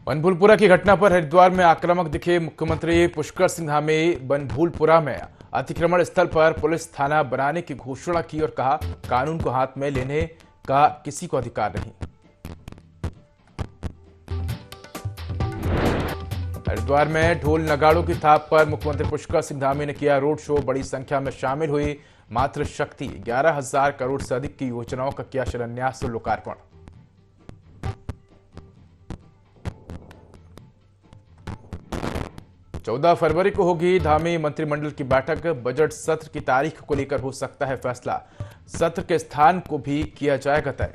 बनभूलपुरा की घटना पर हरिद्वार में आक्रामक दिखे मुख्यमंत्री पुष्कर सिंह धामी। बनभूलपुरा में अतिक्रमण स्थल पर पुलिस थाना बनाने की घोषणा की और कहा, कानून को हाथ में लेने का किसी को अधिकार नहीं। हरिद्वार में ढोल नगाड़ों की थाप पर मुख्यमंत्री पुष्कर सिंह धामी ने किया रोड शो। बड़ी संख्या में शामिल हुई मातृ शक्ति। 11,000 करोड़ से अधिक की योजनाओं का किया शिलान्यास और लोकार्पण। चौदह फरवरी को होगी धामी मंत्रिमंडल की बैठक। बजट सत्र की तारीख को लेकर हो सकता है फैसला। सत्र के स्थान को भी किया जाएगा तय।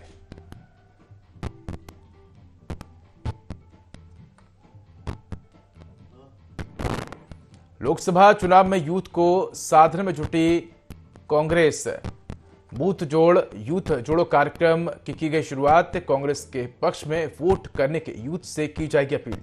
लोकसभा चुनाव में यूथ को साधने में जुटी कांग्रेस। बूथ जोड़ यूथ जोड़ो कार्यक्रम की गई शुरुआत। कांग्रेस के पक्ष में वोट करने के यूथ से की जाएगी अपील।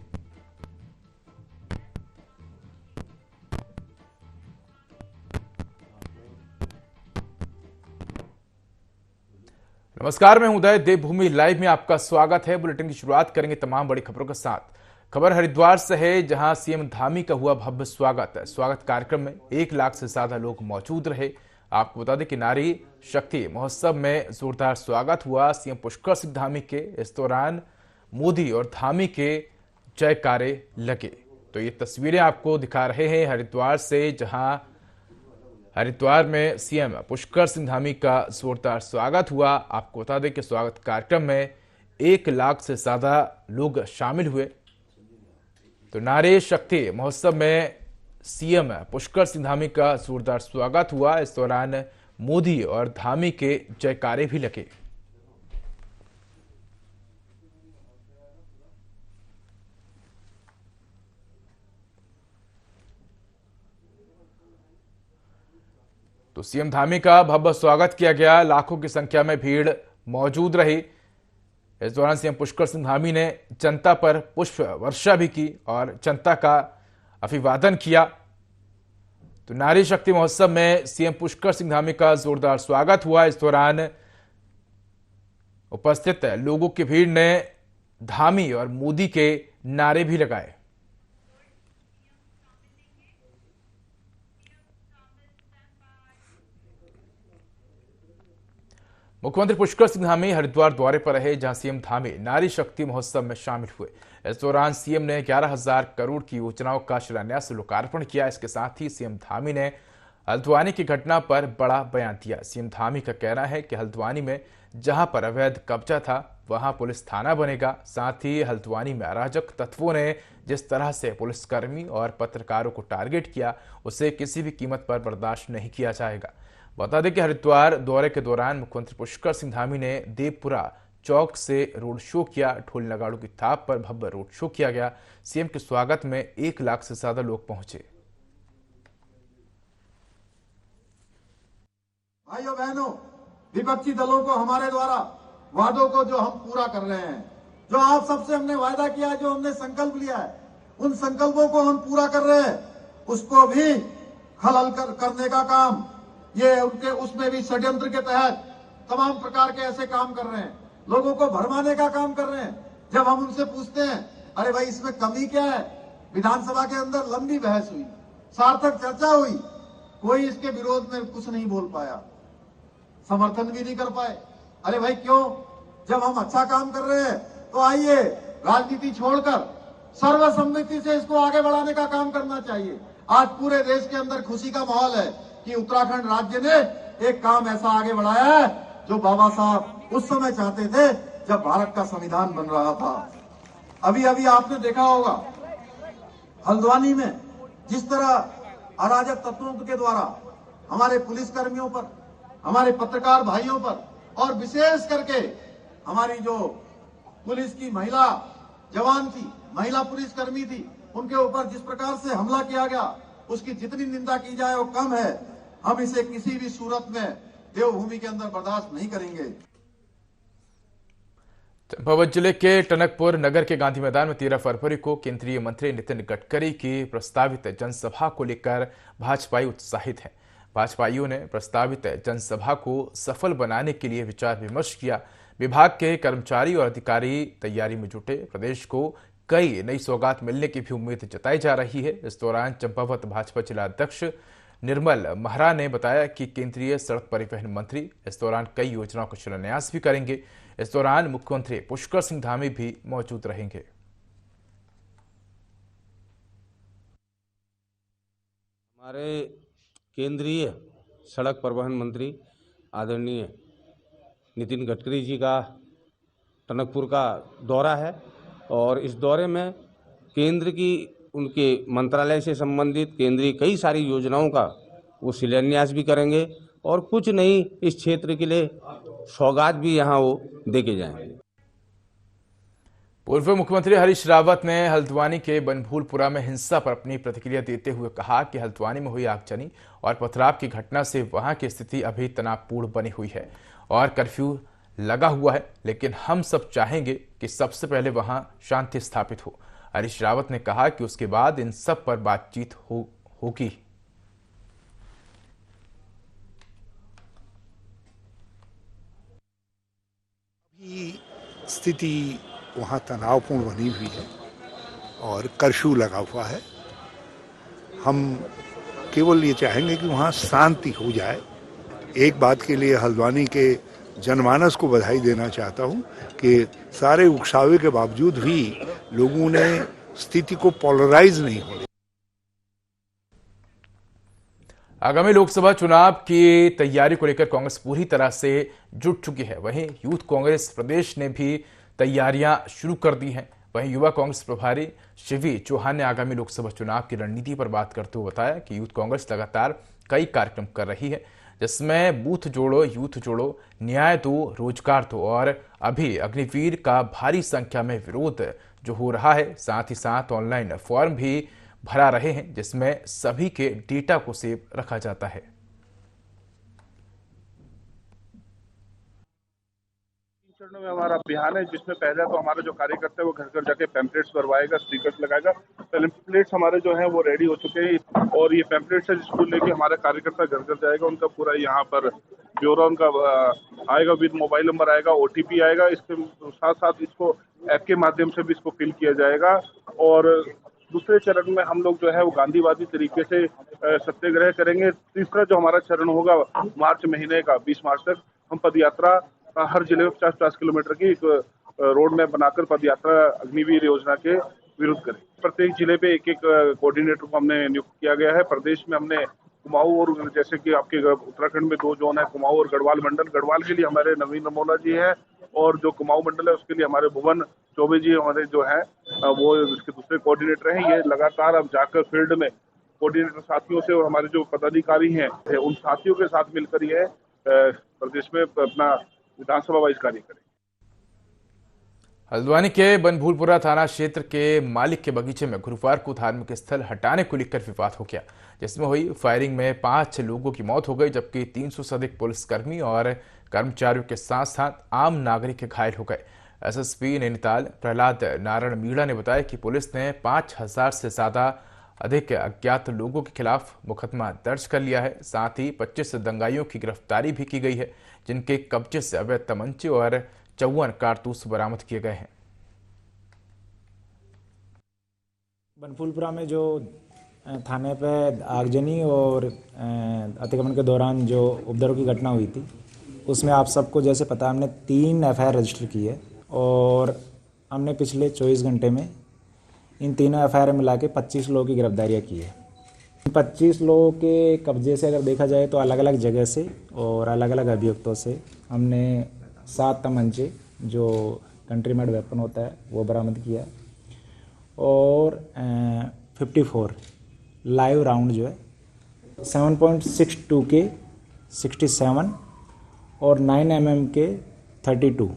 नमस्कार, मैं उदय। देवभूमि लाइव में आपका स्वागत है। बुलेटिन की शुरुआत करेंगे तमाम बड़ी खबरों के साथ। खबर हरिद्वार से है, जहां सीएम धामी का हुआ भव्य स्वागत। स्वागत कार्यक्रम में 1 लाख से ज्यादा लोग मौजूद रहे। आपको बता दें कि नारी शक्ति महोत्सव में जोरदार स्वागत हुआ सीएम पुष्कर सिंह धामी के। इस दौरान मोदी और धामी के जयकारे लगे। तो ये तस्वीरें आपको दिखा रहे हैं हरिद्वार से, जहां हरिद्वार में सीएम पुष्कर सिंह धामी का जोरदार स्वागत हुआ। आपको बता दें कि स्वागत कार्यक्रम में 1 लाख से ज्यादा लोग शामिल हुए। तो नारी शक्ति महोत्सव में सीएम पुष्कर सिंह धामी का जोरदार स्वागत हुआ। इस दौरान मोदी और धामी के जयकारे भी लगे। तो सीएम धामी का भव्य स्वागत किया गया। लाखों की संख्या में भीड़ मौजूद रही। इस दौरान सीएम पुष्कर सिंह धामी ने जनता पर पुष्प वर्षा भी की और जनता का अभिवादन किया। तो नारी शक्ति महोत्सव में सीएम पुष्कर सिंह धामी का जोरदार स्वागत हुआ। इस दौरान उपस्थित लोगों की भीड़ ने धामी और मोदी के नारे भी लगाए। मुख्यमंत्री पुष्कर सिंह धामी हरिद्वार दौरे पर रहे, जहां सीएम धामी नारी शक्ति महोत्सव में शामिल हुए। इस दौरान सीएम ने 11,000 करोड़ की योजनाओं का शिलान्यास लोकार्पण किया। इसके साथ ही सीएम धामी ने हल्द्वानी की घटना पर बड़ा बयान दिया। सीएम धामी का कहना है कि हल्द्वानी में जहां पर अवैध कब्जा था, वहां पुलिस थाना बनेगा। साथ ही हल्द्वानी में अराजक तत्वों ने जिस तरह से पुलिसकर्मी और पत्रकारों को टारगेट किया, उसे किसी भी कीमत पर बर्दाश्त नहीं किया जाएगा। बता दें कि हरिद्वार दौरे के दौरान मुख्यमंत्री पुष्कर सिंह धामी ने देवपुरा चौक से रोड शो किया। ढोल नगाड़ों की थाप पर भव्य रोड शो किया गया। सीएम के स्वागत में 1 लाख से ज्यादा लोग पहुंचे। भाइयों बहनों, विपक्षी दलों को हमारे द्वारा वादों को जो हम पूरा कर रहे हैं, जो आप सबसे हमने वायदा किया है, जो हमने संकल्प लिया है, उन संकल्पों को हम पूरा कर रहे हैं। उसको भी खलल करने का काम ये उनके उसमें भी षड्यंत्र के तहत तमाम प्रकार के ऐसे काम कर रहे हैं। लोगों को भरमाने का काम कर रहे हैं। जब हम उनसे पूछते हैं, अरे भाई इसमें कमी क्या है, विधानसभा के अंदर लंबी बहस हुई, सार्थक चर्चा हुई, कोई इसके विरोध में कुछ नहीं बोल पाया, समर्थन भी नहीं कर पाए। अरे भाई क्यों? जब हम अच्छा काम कर रहे हैं तो आइए राजनीति छोड़कर सर्वसम्मति से इसको आगे बढ़ाने का काम करना चाहिए। आज पूरे देश के अंदर खुशी का माहौल है कि उत्तराखंड राज्य ने एक काम ऐसा आगे बढ़ाया है जो बाबा साहब उस समय चाहते थे जब भारत का संविधान बन रहा था। अभी अभी आपने देखा होगा हल्द्वानी में जिस तरह अराजक तत्वों के द्वारा हमारे पुलिसकर्मियों पर, हमारे पत्रकार भाइयों पर और विशेष करके हमारी जो पुलिस की महिला जवान थी, महिला पुलिसकर्मी थी, उनके ऊपर जिस प्रकार से हमला किया गया, उसकी जितनी निंदा की जाए वो कम है। हम इसे किसी भी सूरत में देवभूमि के अंदर बर्दाश्त नहीं करेंगे। चंपावत जिले के टनकपुर नगर के गांधी मैदान में 13 फरवरी को केंद्रीय मंत्री नितिन गडकरी की प्रस्तावित जनसभा को लेकर भाजपाई उत्साहित हैं। भाजपाइयों ने प्रस्तावित जनसभा को सफल बनाने के लिए विचार विमर्श किया। विभाग के कर्मचारी और अधिकारी तैयारी में जुटे। प्रदेश को कई नई सौगात मिलने की भी उम्मीद जताई जा रही है। इस दौरान चंपावत भाजपा जिला अध्यक्ष निर्मल महरा ने बताया कि केंद्रीय सड़क परिवहन मंत्री इस दौरान कई योजनाओं का शिलान्यास भी करेंगे। इस दौरान मुख्यमंत्री पुष्कर सिंह धामी भी मौजूद रहेंगे। हमारे केंद्रीय सड़क परिवहन मंत्री आदरणीय नितिन गडकरी जी का टनकपुर का दौरा है और इस दौरे में केंद्र की उनके मंत्रालय से संबंधित केंद्रीय कई सारी योजनाओं का वो शिलान्यास भी करेंगे और कुछ नई इस क्षेत्र के लिए सौगात भी यहाँ वो देके जाएंगे। पूर्व मुख्यमंत्री हरीश रावत ने हल्द्वानी के बनभूलपुरा में हिंसा पर अपनी प्रतिक्रिया देते हुए कहा कि हल्द्वानी में हुई आगजनी और पथराव की घटना से वहां की स्थिति अभी तनावपूर्ण बनी हुई है और कर्फ्यू लगा हुआ है, लेकिन हम सब चाहेंगे कि सबसे पहले वहां शांति स्थापित हो। हरीश रावत ने कहा कि उसके बाद इन सब पर बातचीत होगी। स्थिति वहाँ तनावपूर्ण बनी हुई है और कर्फ्यू लगा हुआ है। हम केवल ये चाहेंगे कि वहाँ शांति हो जाए। एक बात के लिए हल्द्वानी के जनमानस को बधाई देना चाहता हूँ कि सारे उकसावे के बावजूद भी लोगों ने स्थिति को पोलराइज नहीं होने। आगामी लोकसभा चुनाव की तैयारी को लेकर कांग्रेस पूरी तरह से जुट चुकी है। वहीं यूथ कांग्रेस प्रदेश ने भी तैयारियां शुरू कर दी हैं। वहीं युवा कांग्रेस प्रभारी शिवी चौहान ने आगामी लोकसभा चुनाव की रणनीति पर बात करते हुए बताया कि यूथ कांग्रेस लगातार कई कार्यक्रम कर रही है, जिसमें बूथ जोड़ो, यूथ जोड़ो, न्याय दो, रोजगार दो और अभी अग्निवीर का भारी संख्या में विरोध जो हो रहा है, साथ ही साथ ऑनलाइन फॉर्म भी भरा रहे हैं, जिसमें सभी के डेटा को सेव रखा जाता है। चरणों में हमारा अभियान है, जिसमें पहले तो हमारे जो कार्यकर्ता है वो घर घर जाके पैम्पलेट्स भरवाएगा, स्टिकर्स लगाएगा। पैम्पलेट्स हमारे जो है वो रेडी हो चुके हैं और ये पैम्पलेट्स है जिसको लेके हमारा कार्यकर्ता घर घर जाएगा। उनका पूरा यहाँ पर ब्यौरा उनका आएगा, विद मोबाइल नंबर आएगा, OTP आएगा। इसके साथ साथ इसको ऐप के माध्यम से भी इसको फिल किया जाएगा। और दूसरे चरण में हम लोग जो है वो गांधीवादी तरीके से सत्याग्रह करेंगे। तीसरा जो हमारा चरण होगा मार्च महीने का 20 मार्च तक, हम पदयात्रा हर जिले में 50-50 किलोमीटर की एक रोड मैप बनाकर पदयात्रा अग्निवीर योजना के विरुद्ध करें। प्रत्येक जिले पे एक एक कोऑर्डिनेटर को हमने नियुक्त किया गया है। प्रदेश में हमने कुमाऊं और जैसे कि आपके उत्तराखंड में 2 जोन है, कुमाऊं और गढ़वाल मंडल। गढ़वाल के लिए हमारे नवीन नमोला जी हैं और जो कुमाऊं मंडल है उसके लिए हमारे भुवन चौबे जी हमारे जो है वो इसके दूसरे कोऑर्डिनेटर हैं। ये लगातार अब जाकर फील्ड में कोऑर्डिनेटर साथियों से और हमारे जो पदाधिकारी हैं उन साथियों के साथ मिलकर ये प्रदेश में अपना विधानसभा वाइज कार्य करें। हल्द्वानी के बनभूलपुरा थाना क्षेत्र के मालिक के बगीचे में गुरुवार को धार्मिक स्थल हटाने को लेकर विवाद हो गया, जिसमें हुई फायरिंग में 5 लोगों की मौत हो गई, जबकि 300 से अधिक पुलिसकर्मी और कर्मचारियों के साथ साथ आम नागरिक घायल हो गए। SSP नैनीताल प्रहलाद नारायण मीणा ने बताया कि पुलिस ने 5000 से ज्यादा अधिक अज्ञात लोगों के खिलाफ मुकदमा दर्ज कर लिया है। साथ ही 25 दंगाइयों की गिरफ्तारी भी की गई है, जिनके कब्जे से अवैध तमंचे और 54 कारतूस बरामद किए गए हैं। बनभूलपुरा में जो थाने पे आगजनी और अतिक्रमण के दौरान जो उपद्रव की घटना हुई थी, उसमें आप सबको जैसे पता हमने 3 FIR रजिस्टर की है और हमने पिछले 24 घंटे में इन तीनों FIR मिला के 25 लोगों की गिरफ्तारियाँ की है। 25 लोगों के कब्जे से अगर देखा जाए तो अलग अलग जगह से और अलग अलग अभियुक्तों से हमने 7 तमंचे जो कंट्री मेड वेपन होता है वो बरामद किया है और 54 लाइव राउंड जो है 7.62 के 67 और 9 mm के 32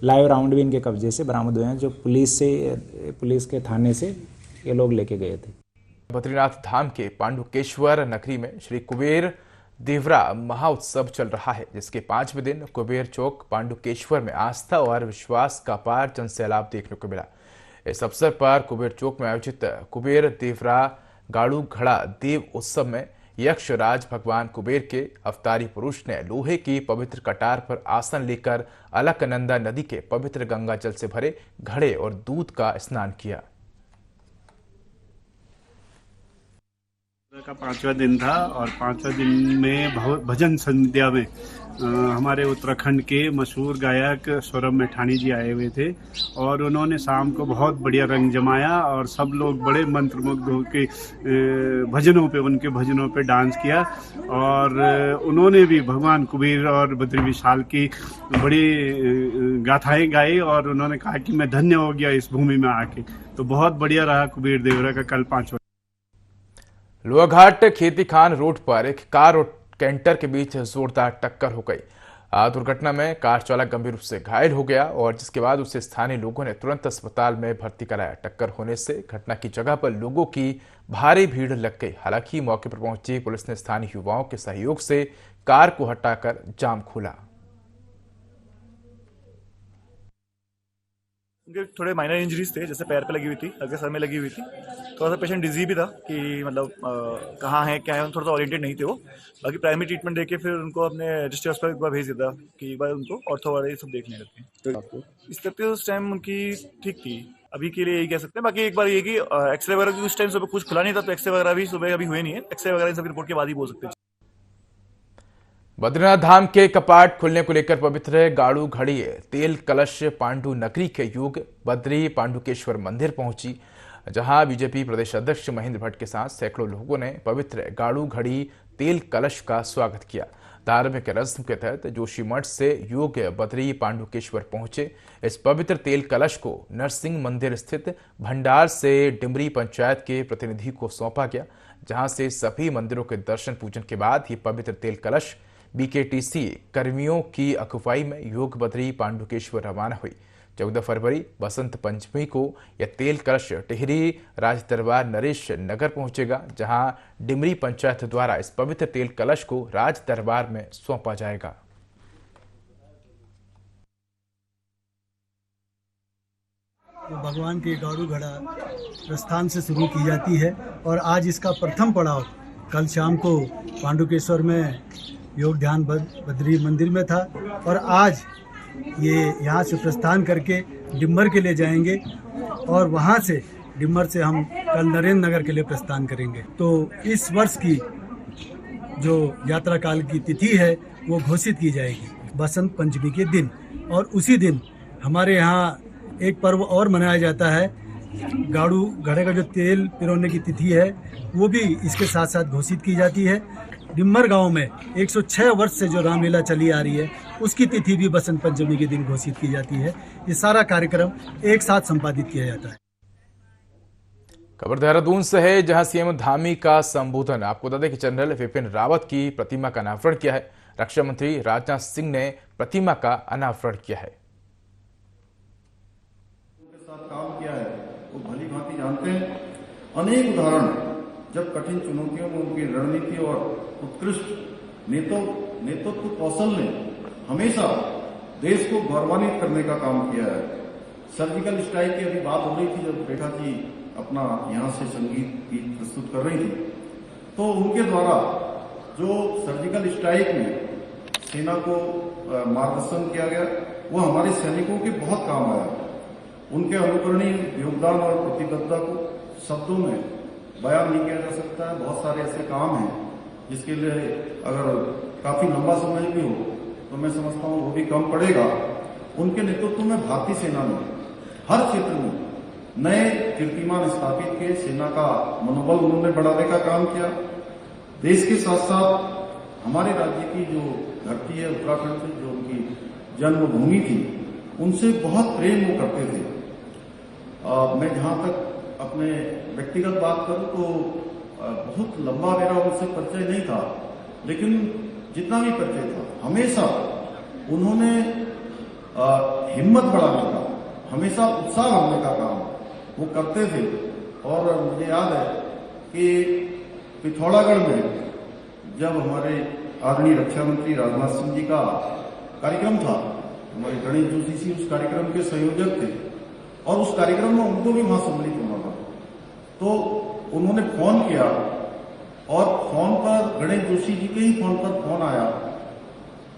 लाइव राउंड भी इनके कब्जे से बरामद हुए हैं, जो पुलिस के थाने से ये लोग लेके गए थे। बद्रीनाथ धाम के पांडुकेश्वर नगरी में श्री कुबेर देवरा महोत्सव चल रहा है, जिसके 5वें दिन कुबेर चौक पांडुकेश्वर में आस्था और विश्वास का अपार जनसैलाब देखने को मिला। इस अवसर पर कुबेर चौक में आयोजित कुबेर देवरा गाड़ू घड़ा देव उत्सव में यक्षराज भगवान कुबेर के अवतारी पुरुष ने लोहे की पवित्र कटार पर आसन लेकर अलकनंदा नदी के पवित्र गंगा जल से भरे घड़े और दूध का स्नान किया। का 5वां दिन था और 5वां दिन में भजन संध्या में हमारे उत्तराखंड के मशहूर गायक सौरभ मैठाणी जी आए हुए थे और उन्होंने शाम को बहुत बढ़िया रंग जमाया और सब लोग बड़े मंत्रमुग्ध होकर उनके भजनों पे डांस किया और उन्होंने भी भगवान कुबेर और बद्री विशाल की बड़ी गाथाएं गाई और उन्होंने कहा कि मैं धन्य हो गया इस भूमि में आके। तो बहुत बढ़िया रहा कुबेर देवरा का कल 5वां। लोहाघाट खेती खान रोड पर एक कार और कैंटर के बीच जोरदार टक्कर हो गई। दुर्घटना में कार चालक गंभीर रूप से घायल हो गया और जिसके बाद उसे स्थानीय लोगों ने तुरंत अस्पताल में भर्ती कराया। टक्कर होने से घटना की जगह पर लोगों की भारी भीड़ लग गई। हालांकि मौके पर पहुंची पुलिस ने स्थानीय युवाओं के सहयोग से कार को हटाकर जाम खोला। उनके थोड़े माइनर इंजरीज थे, जैसे पैर पे लगी हुई थी, हल्के सर में लगी हुई थी। थोड़ा सा पेशेंट डिजी भी था कि मतलब कहाँ है क्या है, थोड़ा सा ओरिएंटेड नहीं थे वो। बाकी प्राइमरी ट्रीटमेंट देके फिर उनको अपने डिस्ट्रिक्ट हॉस्पिटल एक बार भेज दिया था कि एक बार उनको ऑर्थो वाले सब देखने लगते हैं। इस तरह से उस टाइम उनकी ठीक थी, अभी के लिए यही कह सकते हैं। बाकी एक बार ये कि एक्सरे वगैरह की उस टाइम सुबह कुछ खुला नहीं था, तो एक्सरे वगैरह भी सुबह अभी हुए नहीं है। एक्सरे वगैरह सभी रिपोर्ट के बाद ही बोल सकते हैं। बद्रीनाथ धाम के कपाट खुलने को लेकर पवित्र गाड़ू घड़ी तेल कलश पांडु नगरी के युग बद्री पांडुकेश्वर मंदिर पहुंची, जहां बीजेपी प्रदेश अध्यक्ष महेंद्र भट्ट के साथ सैकड़ों लोगों ने पवित्र गाड़ू घड़ी तेल कलश का स्वागत किया। धार्मिक रस्म के तहत जोशीमठ से योग बद्री पांडुकेश्वर पहुंचे। इस पवित्र तेल कलश को नरसिंह मंदिर स्थित भंडार से डिमरी पंचायत के प्रतिनिधि को सौंपा गया, जहां से सभी मंदिरों के दर्शन पूजन के बाद ये पवित्र तेल कलश बीकेटीसी कर्मियों की अगुवाई में योग बद्री पांडुकेश्वर रवाना हुई। 14 फरवरी बसंत पंचमी को यह तेल कलश टिहरी राज दरबार नरेश नगर पहुंचेगा, जहां डिमरी पंचायत द्वारा इस पवित्र तेल कलश को राज दरबार में सौंपा जाएगा। तो भगवान की गाड़ू घड़ा प्रस्थान से शुरू की जाती है और आज इसका प्रथम पड़ाव कल शाम को पांडुकेश्वर में योग ध्यान बद्री मंदिर में था और आज ये यहाँ से प्रस्थान करके डिम्बर के लिए जाएंगे और वहाँ से डिम्बर से हम कल नरेंद्र नगर के लिए प्रस्थान करेंगे। तो इस वर्ष की जो यात्रा काल की तिथि है वो घोषित की जाएगी बसंत पंचमी के दिन, और उसी दिन हमारे यहाँ एक पर्व और मनाया जाता है। गाड़ू घड़े का जो तेल पिरोने की तिथि है वो भी इसके साथ साथ घोषित की जाती है। डिम्बर गांव में 106 वर्ष से जो रामलीला चली आ रही है उसकी तिथि भी बसंत पंचमी के दिन घोषित की जाती है। ये सारा कार्यक्रम एक साथ संपादित किया जाता है। खबर देहरादून से है, जहां सीएम धामी का संबोधन। आपको बता दें कि जनरल विपिन रावत की प्रतिमा का अनावरण किया है। रक्षा मंत्री राजनाथ सिंह ने प्रतिमा का अनावरण किया है। काम किया है वो भली भांति जानते हैं। अनेक उदाहरण जब कठिन चुनौतियों में उनकी रणनीति और उत्कृष्ट नेतृत्व कौशल ने हमेशा देश को गौरवान्वित करने का काम किया है। सर्जिकल स्ट्राइक की अभी बात हो रही थी, जब रेखा जी अपना यहाँ से संगीत गीत प्रस्तुत कर रही थी, तो उनके द्वारा जो सर्जिकल स्ट्राइक में सेना को मार्गदर्शन किया गया वो हमारे सैनिकों के बहुत काम आया। उनके अनुकरणीय योगदान और प्रतिबद्धता को शब्दों में बयान नहीं किया जा सकता है। बहुत सारे ऐसे काम हैं जिसके लिए अगर काफी लंबा समय भी हो तो मैं समझता हूँ वो भी कम पड़ेगा। उनके नेतृत्व में भारतीय सेना ने हर क्षेत्र में नए कीर्तिमान स्थापित किए। सेना का मनोबल उन्होंने बढ़ाने का काम किया। देश के साथ साथ हमारे राज्य की जो धरती है उत्तराखंड से, जो उनकी जन्मभूमि थी, उनसे बहुत प्रेम वो करते थे। मैं जहां तक अपने व्यक्तिगत बात करूं तो बहुत लंबा मेरा उनसे परिचय नहीं था, लेकिन जितना भी परिचय था हमेशा उन्होंने हिम्मत बढ़ाने का, हमेशा उत्साह लाने का काम वो करते थे। और मुझे याद है कि पिथौरागढ़ में जब हमारे आदरणीय रक्षा मंत्री राजनाथ सिंह जी का कार्यक्रम था, हमारे गणेश जोशी जी उस कार्यक्रम के संयोजक थे और उस कार्यक्रम में उनको भी वहां सम्मिलित होना था, तो उन्होंने फोन किया और फोन पर गणेश जोशी जी के ही फोन पर फोन आया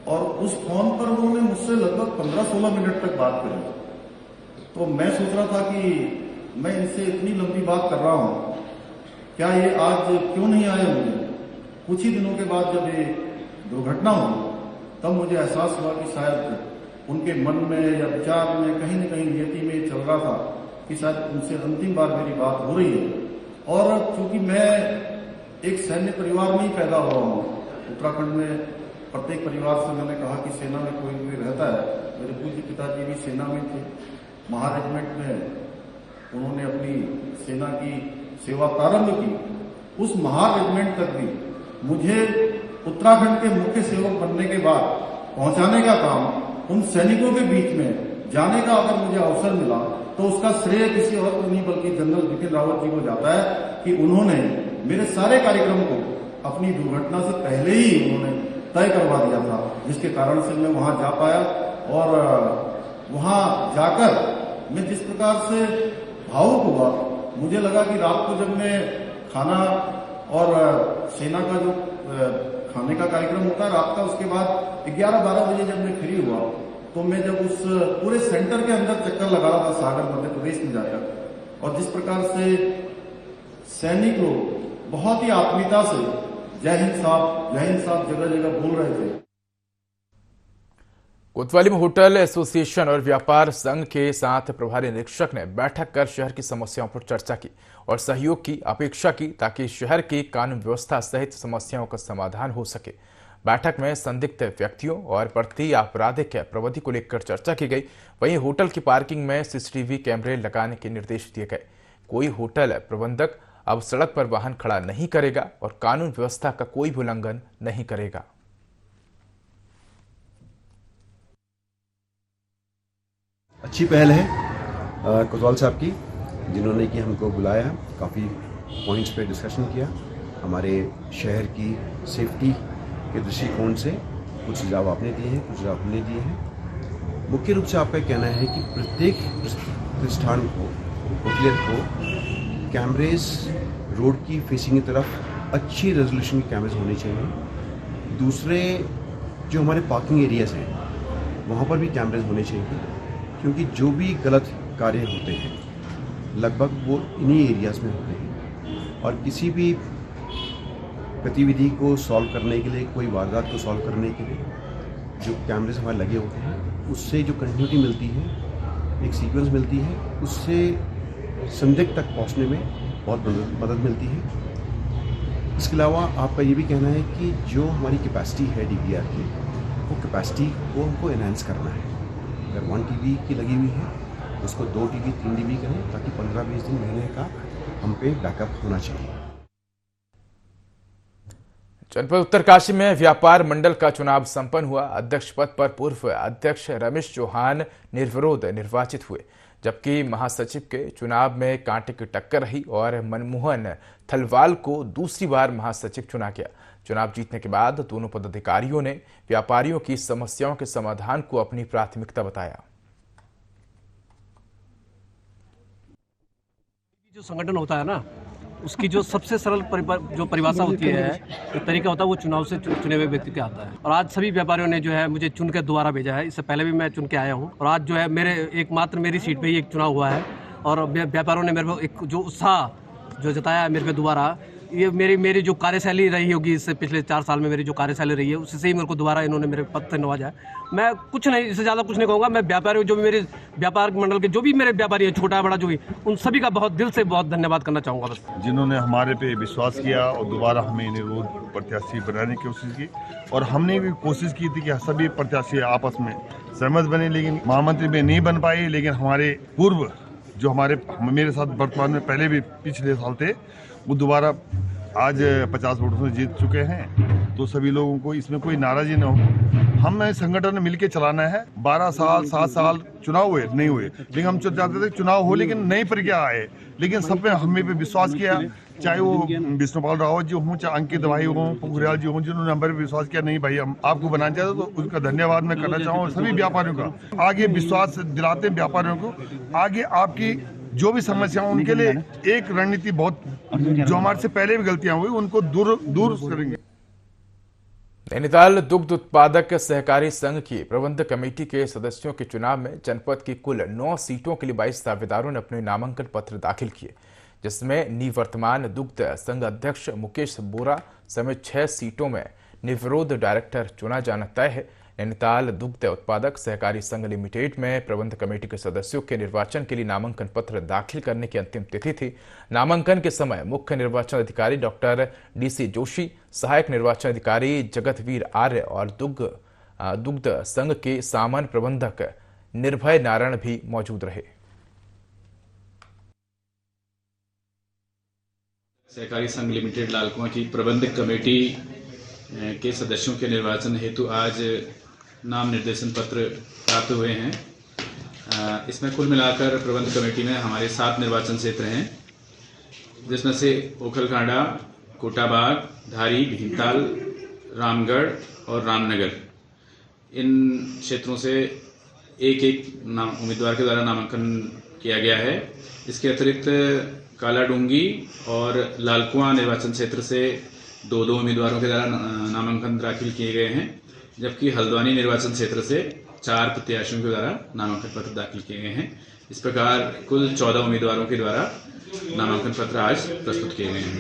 और उस फोन पर उन्होंने मुझसे लगभग 15-16 मिनट तक बात करी। तो मैं सोच रहा था कि मैं इनसे इतनी लंबी बात कर रहा हूं, क्या ये आज क्यों नहीं आए होंगे। कुछ ही दिनों के बाद जब ये दुर्घटना हुई तब मुझे एहसास हुआ कि शायद उनके मन में या विचार में कहीं न कहीं नियति में चल रहा था कि शायद उनसे अंतिम बार मेरी बात हो रही है। और चूंकि मैं एक सैन्य परिवार में ही पैदा हुआ हूँ, उत्तराखंड में प्रत्येक परिवार से मैंने कहा कि सेना में कोई कोई रहता है। मेरे पूज्य पिताजी भी सेना में थे, महारेजिमेंट में उन्होंने अपनी सेना की सेवा प्रारंभ की। उस महारेजिमेंट तक भी मुझे उत्तराखंड के मुख्य सेवक बनने के बाद पहुंचाने का काम, उन सैनिकों के बीच में जाने का अगर मुझे अवसर मिला तो उसका श्रेय किसी और को नहीं बल्कि जनरल बिपिन रावत जी को जाता है कि उन्होंने मेरे सारे कार्यक्रम को अपनी दुर्घटना से पहले ही उन्होंने तय करवा दिया था, जिसके कारण से मैं वहां जा पाया। और वहां जाकर मैं जिस प्रकार से भावुक हुआ, मुझे लगा कि रात को जब मैं खाना और सेना का जो खाने का कार्यक्रम होता है रात का, उसके बाद 11-12 बजे जब मैं फ्री हुआ तो मैं जब उस पूरे सेंटर के अंदर चक्कर लगा रहा था सागर मध्य प्रदेश में जाकर, और जिस प्रकार से सैनिक लोग बहुत ही आत्मीयता से जय हिंद साहब जगह जगह बोल रहे थे। कोतवाली में होटल एसोसिएशन और व्यापार संघ के साथ प्रभारी निरीक्षक ने बैठक कर शहर की समस्याओं पर चर्चा की और सहयोग की अपेक्षा की ताकि शहर की कानून व्यवस्था सहित समस्याओं का समाधान हो सके। बैठक में संदिग्ध व्यक्तियों और बढ़ती आपराधिक प्रवृत्ति को लेकर चर्चा की गई। वहीं होटल की पार्किंग में सीसीटीवी कैमरे लगाने के निर्देश दिए गए। कोई होटल प्रबंधक अब सड़क पर वाहन खड़ा नहीं करेगा और कानून व्यवस्था का कोई भी उल्लंघन नहीं करेगा। अच्छी पहल है कोतवाल साहब की, जिन्होंने कि हमको बुलाया, काफ़ी पॉइंट्स पे डिस्कशन किया। हमारे शहर की सेफ्टी के दृष्टिकोण से कुछ सुझाव आपने दिए हैं, कुछ सुझाव हमने दिए हैं। मुख्य रूप से आपका कहना है कि प्रत्येक प्रतिष्ठान को, होटलियर को कैमरेज रोड की फेसिंग की तरफ अच्छी रेजोल्यूशन के कैमरेज होने चाहिए। दूसरे जो हमारे पार्किंग एरियाज़ हैं वहाँ पर भी कैमरेज होने चाहिए, क्योंकि जो भी गलत कार्य होते हैं लगभग वो इन्हीं एरियाज़ में होते हैं। और किसी भी गतिविधि को सॉल्व करने के लिए, कोई वारदात को सॉल्व करने के लिए जो कैमरेज हमारे लगे होते हैं, उससे जो कंटिन्यूटी मिलती है, एक सीक्वेंस मिलती है, उससे संदिग्ध तक पहुंचने में बहुत मदद मिलती है। इसके अलावा आपका ये भी कहना है कि जो हमारी कैपेसिटी है डीवीआर की, वो कैपेसिटी को हमको एनहांस करना है। अगर 1 टीवी की लगी हुई है उसको 2 टीवी 3 टीवी करें, ताकि 15-20 दिन महीने का हम पे बैकअप होना चाहिए। जनपद उत्तरकाशी में व्यापार मंडल का चुनाव संपन्न हुआ। अध्यक्ष पद पर पूर्व अध्यक्ष रमेश चौहान निर्विरोध निर्वाचित हुए, जबकि महासचिव के चुनाव में कांटे की टक्कर रही और मनमोहन थलवाल को दूसरी बार महासचिव चुना गया। चुनाव जीतने के बाद दोनों पदाधिकारियों ने व्यापारियों की समस्याओं के समाधान को अपनी प्राथमिकता बताया। जो संगठन होता है ना, उसकी जो सबसे सरल जो परिभाषा होती है, एक तरीका होता है, वो चुनाव से चुने हुए व्यक्ति का आता है। और आज सभी व्यापारियों ने जो है मुझे चुन के दोबारा भेजा है। इससे पहले भी मैं चुन के आया हूँ और आज जो है मेरे एकमात्र मेरी सीट पे ही एक चुनाव हुआ है और व्यापारियों ने मेरे को एक जो उत्साह जो जताया है मेरे पे दोबारा, ये मेरी जो कार्यशैली रही होगी इससे पिछले 4 साल में मेरी जो कार्यशैली रही है, उससे ही मेरे को दोबारा इन्होंने मेरे पद से नवाजा है। मैं कुछ नहीं, इससे ज़्यादा कुछ नहीं कहूँगा। मैं व्यापारियों, जो भी मेरे व्यापार मंडल के जो भी मेरे व्यापारी हैं, छोटा बड़ा जो भी, उन सभी का बहुत दिल से बहुत धन्यवाद करना चाहूँगा। बस जिन्होंने हमारे पे विश्वास किया और दोबारा हमें निर्विरोध प्रत्याशी बनाने की कोशिश की, और हमने भी कोशिश की थी कि सभी प्रत्याशी आपस में सहमत बने, लेकिन महामंत्री में नहीं बन पाए। लेकिन हमारे पूर्व जो मेरे साथ वर्तमान में पहले भी पिछले साल थे, वो दोबारा आज 50 वोटों से जीत चुके हैं। तो सभी लोगों को इसमें कोई नाराजगी न हो। हमें संगठन मिलके चलाना है। 12 साल 7 साल चुनाव हुए नहीं हुए, लेकिन हम चाहते थे चुनाव हो, लेकिन नई प्रक्रिया आए। लेकिन सब ने हमें पे विश्वास किया, चाहे वो विष्णुपाल रावत जी हों, चाहे अंकित भाई हों, पोखरियाल जी हों, जिन्होंने हमारे पे विश्वास किया, नहीं भाई हम आपको बनाना चाहते, तो उसका धन्यवाद मैं करना चाहूँ। सभी व्यापारियों का आगे विश्वास दिलाते हैं, व्यापारियों को आगे आपकी जो भी समस्या उनके लिए एक रणनीति बहुत, जो हमारे से पहले भी गलतियां हुई उनको दूर करेंगे। नैनीताल दुग्ध उत्पादक सहकारी संघ की प्रबंध कमेटी के सदस्यों के चुनाव में जनपद की कुल 9 सीटों के लिए 22 दावेदारों ने अपने नामांकन पत्र दाखिल किए, जिसमें निवर्तमान दुग्ध संघ अध्यक्ष मुकेश बोरा समेत 6 सीटों में निर्विरोध डायरेक्टर चुना जाना तय है। नैनीताल दुग्ध उत्पादक सहकारी संघ लिमिटेड में प्रबंध कमेटी के सदस्यों के निर्वाचन के लिए नामांकन पत्र दाखिल करने की अंतिम तिथि थी। नामांकन के समय मुख्य निर्वाचन अधिकारी डॉक्टर DC जोशी, सहायक निर्वाचन अधिकारी जगतवीर आर्य और दुग्ध संघ के सामान्य प्रबंधक निर्भय नारायण भी मौजूद रहे। सहकारी संघ लिमिटेड लालकुआं की प्रबंधक कमेटी के सदस्यों के निर्वाचन हेतु आज नाम निर्देशन पत्र प्राप्त हुए हैं। इसमें कुल मिलाकर प्रबंध कमेटी में हमारे 7 निर्वाचन क्षेत्र हैं, जिसमें से ओखलकांडा, कोटाबाग, धारी, भीमताल, रामगढ़ और रामनगर, इन क्षेत्रों से एक उम्मीदवार के द्वारा नामांकन किया गया है। इसके अतिरिक्त कालाडूंगी और लालकुआं निर्वाचन क्षेत्र से 2 उम्मीदवारों के द्वारा नामांकन दाखिल किए गए हैं, जबकि हल्द्वानी निर्वाचन क्षेत्र से 4 प्रत्याशियों के द्वारा नामांकन पत्र दाखिल किए गए हैं। इस प्रकार कुल 14 उम्मीदवारों के द्वारा नामांकन पत्र आज प्रस्तुत किए गए हैं।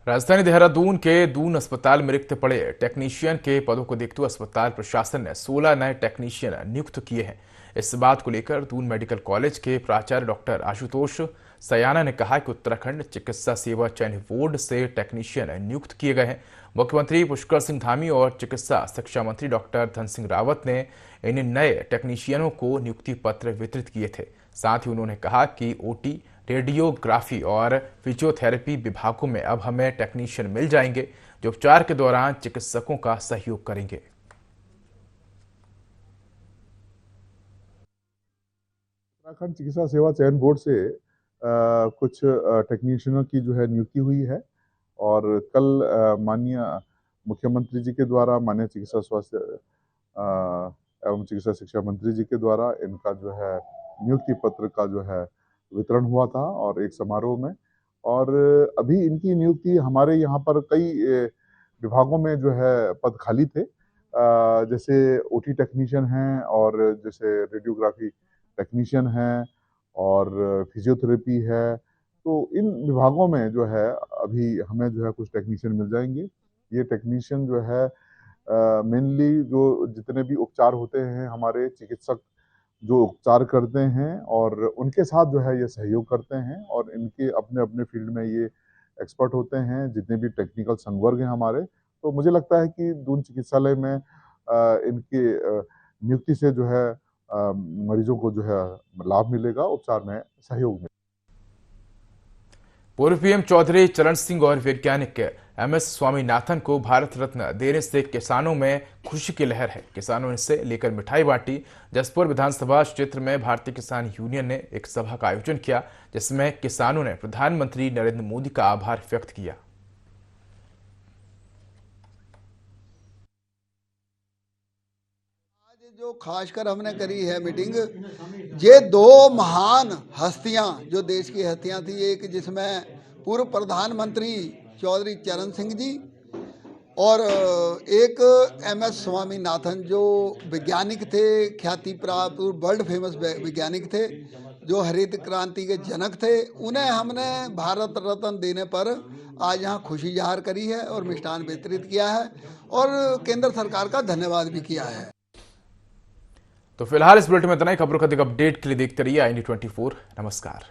राजधानी देहरादून के दून अस्पताल में रिक्त पड़े टेक्नीशियन के पदों को देखते हुए अस्पताल प्रशासन ने 16 नए टेक्नीशियन नियुक्त किए हैं। इस बात को लेकर दून मेडिकल कॉलेज के प्राचार्य डॉक्टर आशुतोष सयाना ने कहा कि उत्तराखंड चिकित्सा सेवा चयन बोर्ड से टेक्नीशियन नियुक्त किए गए हैं। मुख्यमंत्री पुष्कर सिंह धामी और चिकित्सा शिक्षा मंत्री डॉक्टर धन सिंह रावत ने इन नए टेक्नीशियनों को नियुक्ति पत्र वितरित किए थे। साथ ही उन्होंने कहा कि OT, रेडियोग्राफी और फिजियोथेरेपी विभागों में अब हमें टेक्नीशियन मिल जाएंगे जो उपचार के दौरान चिकित्सकों का सहयोग करेंगे। उत्तराखंड चिकित्सा सेवा चयन बोर्ड से कुछ टेक्नीशियनों की जो है नियुक्ति हुई है और कल माननीय मुख्यमंत्री जी के द्वारा, माननीय चिकित्सा स्वास्थ्य एवं चिकित्सा शिक्षा मंत्री जी के द्वारा इनका जो है नियुक्ति पत्र का जो है वितरण हुआ था और एक समारोह में। और अभी इनकी नियुक्ति हमारे यहाँ पर कई विभागों में जो है पद खाली थे, जैसे OT टेक्नीशियन हैं और जैसे रेडियोग्राफी टेक्नीशियन हैं और फिजियोथेरेपी है। तो इन विभागों में जो है अभी हमें जो है कुछ टेक्नीशियन मिल जाएंगे। ये टेक्नीशियन जो है मेनली जो जितने भी उपचार होते हैं, हमारे चिकित्सक जो उपचार करते हैं और उनके साथ जो है ये सहयोग करते हैं और इनके अपने अपने फील्ड में ये एक्सपर्ट होते हैं, जितने भी टेक्निकल संवर्ग हैं हमारे। तो मुझे लगता है कि दून चिकित्सालय में इनके नियुक्ति से जो है मरीजों को जो है लाभ मिलेगा, उपचार में सहयोग मिलेगा। पूर्व PM चौधरी चरण सिंह और वैज्ञानिक MS स्वामीनाथन को भारत रत्न देने से किसानों में खुशी की लहर है। किसानों ने इसे लेकर मिठाई बांटी। जसपुर विधानसभा क्षेत्र में भारतीय किसान यूनियन ने एक सभा का आयोजन किया, जिसमें किसानों ने प्रधानमंत्री नरेंद्र मोदी का आभार व्यक्त किया। जो खासकर हमने करी है मीटिंग, ये 2 महान हस्तियां जो देश की हस्तियां थी, एक जिसमें पूर्व प्रधानमंत्री चौधरी चरण सिंह जी और एक MS स्वामीनाथन जो वैज्ञानिक थे, ख्याति प्राप्त वर्ल्ड फेमस वैज्ञानिक थे, जो हरित क्रांति के जनक थे। उन्हें हमने भारत रत्न देने पर आज यहाँ खुशी जाहिर करी है और मिष्ठान वितरित किया है और केंद्र सरकार का धन्यवाद भी किया है। तो फिलहाल इस बुलेटिन में इतना ही। खबरों का अधिक अपडेट के लिए देखते रहिए IND 24। नमस्कार।